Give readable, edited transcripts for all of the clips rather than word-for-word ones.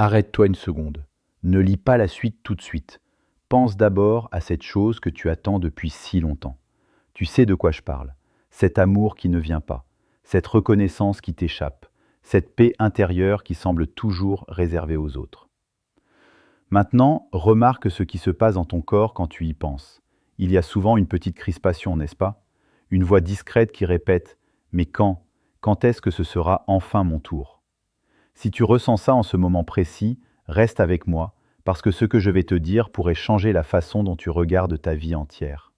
Arrête-toi une seconde. Ne lis pas la suite tout de suite. Pense d'abord à cette chose que tu attends depuis si longtemps. Tu sais de quoi je parle. Cet amour qui ne vient pas. Cette reconnaissance qui t'échappe. Cette paix intérieure qui semble toujours réservée aux autres. Maintenant, remarque ce qui se passe dans ton corps quand tu y penses. Il y a souvent une petite crispation, n'est-ce pas? Une voix discrète qui répète ⁇ Mais quand? Quand est-ce que ce sera enfin mon tour ?⁇ Si tu ressens ça en ce moment précis, reste avec moi, parce que ce que je vais te dire pourrait changer la façon dont tu regardes ta vie entière.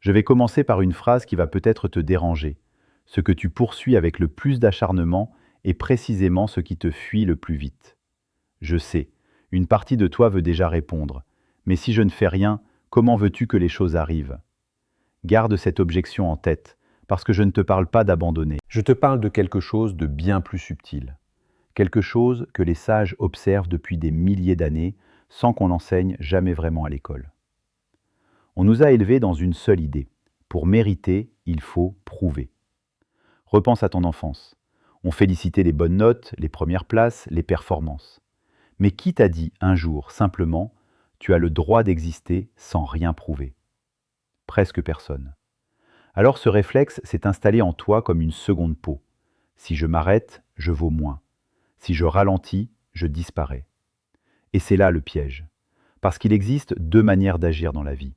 Je vais commencer par une phrase qui va peut-être te déranger. Ce que tu poursuis avec le plus d'acharnement est précisément ce qui te fuit le plus vite. Je sais, une partie de toi veut déjà répondre. Mais si je ne fais rien, comment veux-tu que les choses arrivent? Garde cette objection en tête, parce que je ne te parle pas d'abandonner. Je te parle de quelque chose de bien plus subtil. Quelque chose que les sages observent depuis des milliers d'années, sans qu'on l'enseigne jamais vraiment à l'école. On nous a élevés dans une seule idée. Pour mériter, il faut prouver. Repense à ton enfance. On félicitait les bonnes notes, les premières places, les performances. Mais qui t'a dit un jour, simplement, tu as le droit d'exister sans rien prouver? Presque personne. Alors ce réflexe s'est installé en toi comme une seconde peau. Si je m'arrête, je vaux moins. Si je ralentis, je disparais. Et c'est là le piège. Parce qu'il existe deux manières d'agir dans la vie.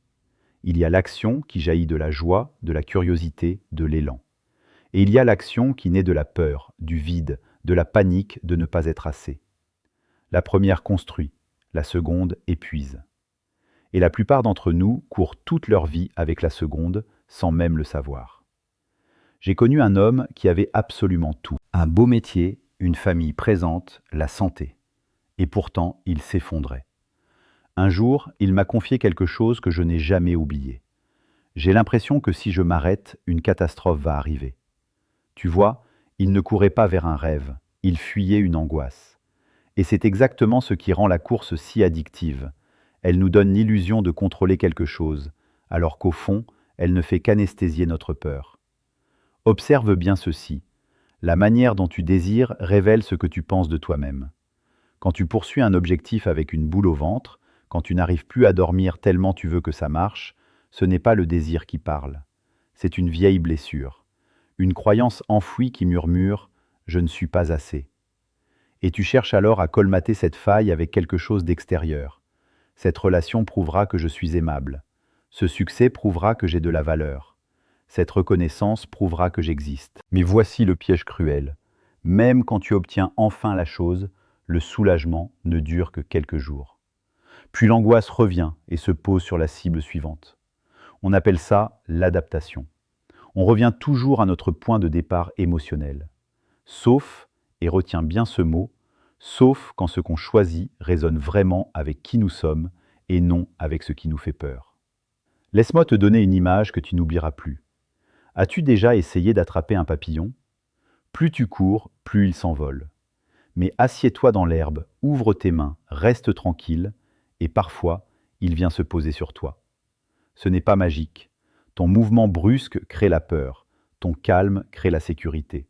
Il y a l'action qui jaillit de la joie, de la curiosité, de l'élan. Et il y a l'action qui naît de la peur, du vide, de la panique de ne pas être assez. La première construit, la seconde épuise. Et la plupart d'entre nous courent toute leur vie avec la seconde, sans même le savoir. J'ai connu un homme qui avait absolument tout. Un beau métier, une famille présente, la santé. Et pourtant, il s'effondrait. Un jour, il m'a confié quelque chose que je n'ai jamais oublié. J'ai l'impression que si je m'arrête, une catastrophe va arriver. Tu vois, il ne courait pas vers un rêve, il fuyait une angoisse. Et c'est exactement ce qui rend la course si addictive. Elle nous donne l'illusion de contrôler quelque chose, alors qu'au fond, elle ne fait qu'anesthésier notre peur. Observe bien ceci. La manière dont tu désires révèle ce que tu penses de toi-même. Quand tu poursuis un objectif avec une boule au ventre, quand tu n'arrives plus à dormir tellement tu veux que ça marche, ce n'est pas le désir qui parle. C'est une vieille blessure. Une croyance enfouie qui murmure « je ne suis pas assez ». Et tu cherches alors à colmater cette faille avec quelque chose d'extérieur. Cette relation prouvera que je suis aimable. Ce succès prouvera que j'ai de la valeur. Cette reconnaissance prouvera que j'existe. Mais voici le piège cruel. Même quand tu obtiens enfin la chose, le soulagement ne dure que quelques jours. Puis l'angoisse revient et se pose sur la cible suivante. On appelle ça l'adaptation. On revient toujours à notre point de départ émotionnel. Sauf, et retiens bien ce mot, sauf quand ce qu'on choisit résonne vraiment avec qui nous sommes et non avec ce qui nous fait peur. Laisse-moi te donner une image que tu n'oublieras plus. As-tu déjà essayé d'attraper un papillon? Plus tu cours, plus il s'envole. Mais assieds-toi dans l'herbe, ouvre tes mains, reste tranquille, et parfois, il vient se poser sur toi. Ce n'est pas magique. Ton mouvement brusque crée la peur, ton calme crée la sécurité.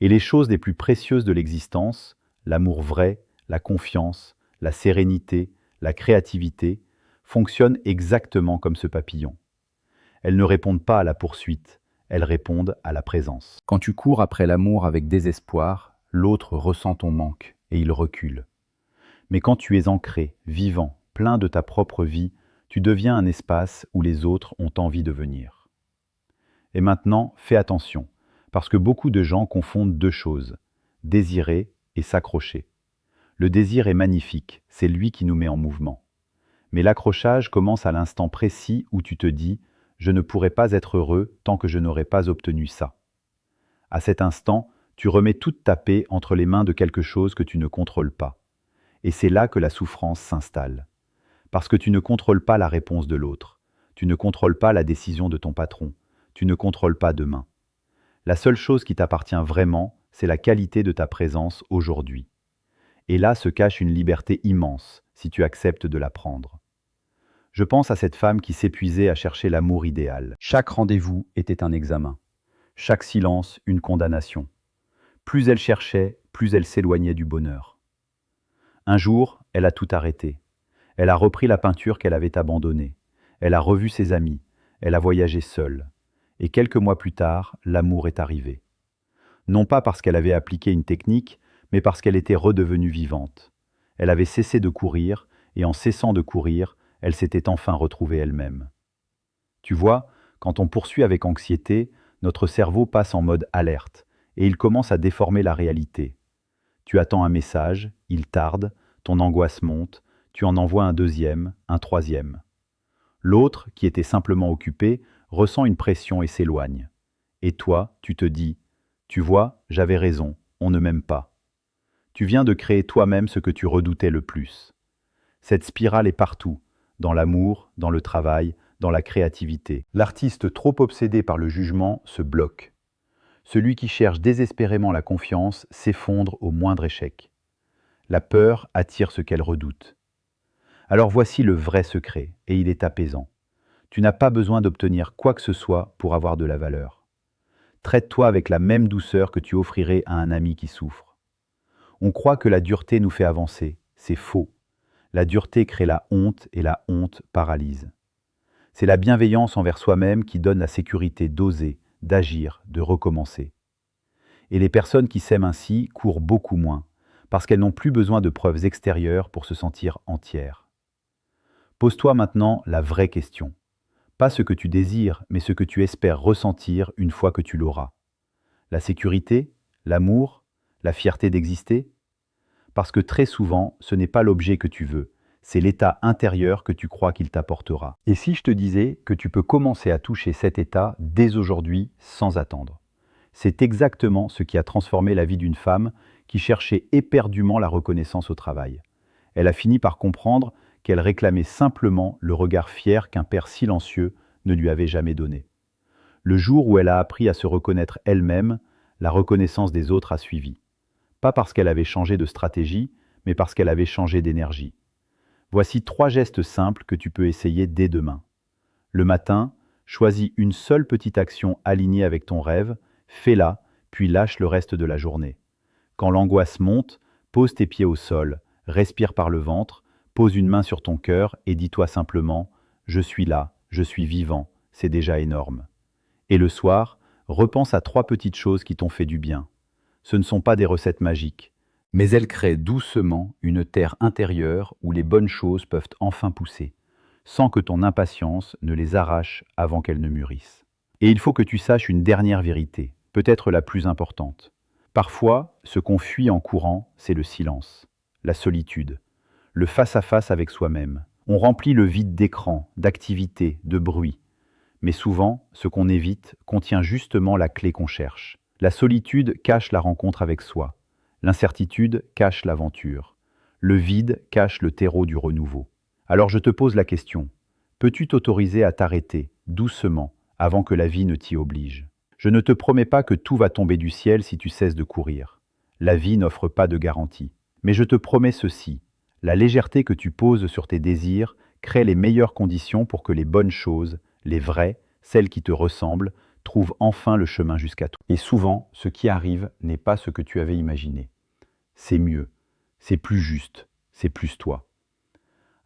Et les choses les plus précieuses de l'existence, l'amour vrai, la confiance, la sérénité, la créativité, fonctionnent exactement comme ce papillon. Elles ne répondent pas à la poursuite, elles répondent à la présence. Quand tu cours après l'amour avec désespoir, l'autre ressent ton manque et il recule. Mais quand tu es ancré, vivant, plein de ta propre vie, tu deviens un espace où les autres ont envie de venir. Et maintenant, fais attention, parce que beaucoup de gens confondent deux choses, désirer et s'accrocher. Le désir est magnifique, c'est lui qui nous met en mouvement. Mais l'accrochage commence à l'instant précis où tu te dis « je ne pourrai pas être heureux tant que je n'aurai pas obtenu ça ». À cet instant, tu remets toute ta paix entre les mains de quelque chose que tu ne contrôles pas. Et c'est là que la souffrance s'installe. Parce que tu ne contrôles pas la réponse de l'autre. Tu ne contrôles pas la décision de ton patron. Tu ne contrôles pas demain. La seule chose qui t'appartient vraiment, c'est la qualité de ta présence aujourd'hui. Et là se cache une liberté immense, si tu acceptes de la prendre. Je pense à cette femme qui s'épuisait à chercher l'amour idéal. Chaque rendez-vous était un examen. Chaque silence, une condamnation. Plus elle cherchait, plus elle s'éloignait du bonheur. Un jour, elle a tout arrêté. Elle a repris la peinture qu'elle avait abandonnée. Elle a revu ses amis. Elle a voyagé seule. Et quelques mois plus tard, l'amour est arrivé. Non pas parce qu'elle avait appliqué une technique, mais parce qu'elle était redevenue vivante. Elle avait cessé de courir, et en cessant de courir, elle s'était enfin retrouvée elle-même. Tu vois, quand on poursuit avec anxiété, notre cerveau passe en mode alerte, et il commence à déformer la réalité. Tu attends un message, il tarde, ton angoisse monte, tu en envoies un deuxième, un troisième. L'autre, qui était simplement occupé, ressent une pression et s'éloigne. Et toi, tu te dis, tu vois, j'avais raison, on ne m'aime pas. Tu viens de créer toi-même ce que tu redoutais le plus. Cette spirale est partout, dans l'amour, dans le travail, dans la créativité. L'artiste trop obsédé par le jugement se bloque. Celui qui cherche désespérément la confiance s'effondre au moindre échec. La peur attire ce qu'elle redoute. Alors voici le vrai secret, et il est apaisant. Tu n'as pas besoin d'obtenir quoi que ce soit pour avoir de la valeur. Traite-toi avec la même douceur que tu offrirais à un ami qui souffre. On croit que la dureté nous fait avancer, c'est faux. La dureté crée la honte et la honte paralyse. C'est la bienveillance envers soi-même qui donne la sécurité d'oser, d'agir, de recommencer. Et les personnes qui s'aiment ainsi courent beaucoup moins, parce qu'elles n'ont plus besoin de preuves extérieures pour se sentir entières. Pose-toi maintenant la vraie question. Pas ce que tu désires, mais ce que tu espères ressentir une fois que tu l'auras. La sécurité, l'amour, la fierté d'exister? Parce que très souvent, ce n'est pas l'objet que tu veux, c'est l'état intérieur que tu crois qu'il t'apportera. Et si je te disais que tu peux commencer à toucher cet état dès aujourd'hui sans attendre? C'est exactement ce qui a transformé la vie d'une femme qui cherchait éperdument la reconnaissance au travail. Elle a fini par comprendre qu'elle réclamait simplement le regard fier qu'un père silencieux ne lui avait jamais donné. Le jour où elle a appris à se reconnaître elle-même, la reconnaissance des autres a suivi. Pas parce qu'elle avait changé de stratégie, mais parce qu'elle avait changé d'énergie. Voici 3 gestes simples que tu peux essayer dès demain. Le matin, choisis une seule petite action alignée avec ton rêve, fais-la, puis lâche le reste de la journée. Quand l'angoisse monte, pose tes pieds au sol, respire par le ventre, pose une main sur ton cœur et dis-toi simplement « Je suis là, je suis vivant, c'est déjà énorme ». Et le soir, repense à 3 petites choses qui t'ont fait du bien. Ce ne sont pas des recettes magiques, mais elles créent doucement une terre intérieure où les bonnes choses peuvent enfin pousser, sans que ton impatience ne les arrache avant qu'elles ne mûrissent. Et il faut que tu saches une dernière vérité, peut-être la plus importante. Parfois, ce qu'on fuit en courant, c'est le silence, la solitude, le face-à-face avec soi-même. On remplit le vide d'écran, d'activités, de bruit. Mais souvent, ce qu'on évite contient justement la clé qu'on cherche. La solitude cache la rencontre avec soi. L'incertitude cache l'aventure. Le vide cache le terreau du renouveau. Alors je te pose la question, peux-tu t'autoriser à t'arrêter, doucement, avant que la vie ne t'y oblige? Je ne te promets pas que tout va tomber du ciel si tu cesses de courir. La vie n'offre pas de garantie. Mais je te promets ceci, la légèreté que tu poses sur tes désirs crée les meilleures conditions pour que les bonnes choses, les vraies, celles qui te ressemblent, trouvent enfin le chemin jusqu'à toi. Et souvent, ce qui arrive n'est pas ce que tu avais imaginé. C'est mieux, c'est plus juste, c'est plus toi.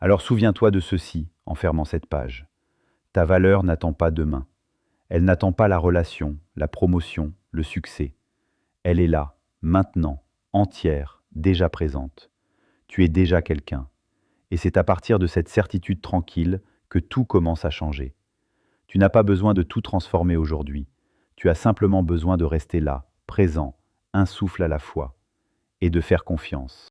Alors souviens-toi de ceci en fermant cette page. Ta valeur n'attend pas demain. Elle n'attend pas la relation, la promotion, le succès. Elle est là, maintenant, entière, déjà présente. Tu es déjà quelqu'un. Et c'est à partir de cette certitude tranquille que tout commence à changer. Tu n'as pas besoin de tout transformer aujourd'hui. Tu as simplement besoin de rester là, présent, un souffle à la fois, et de faire confiance.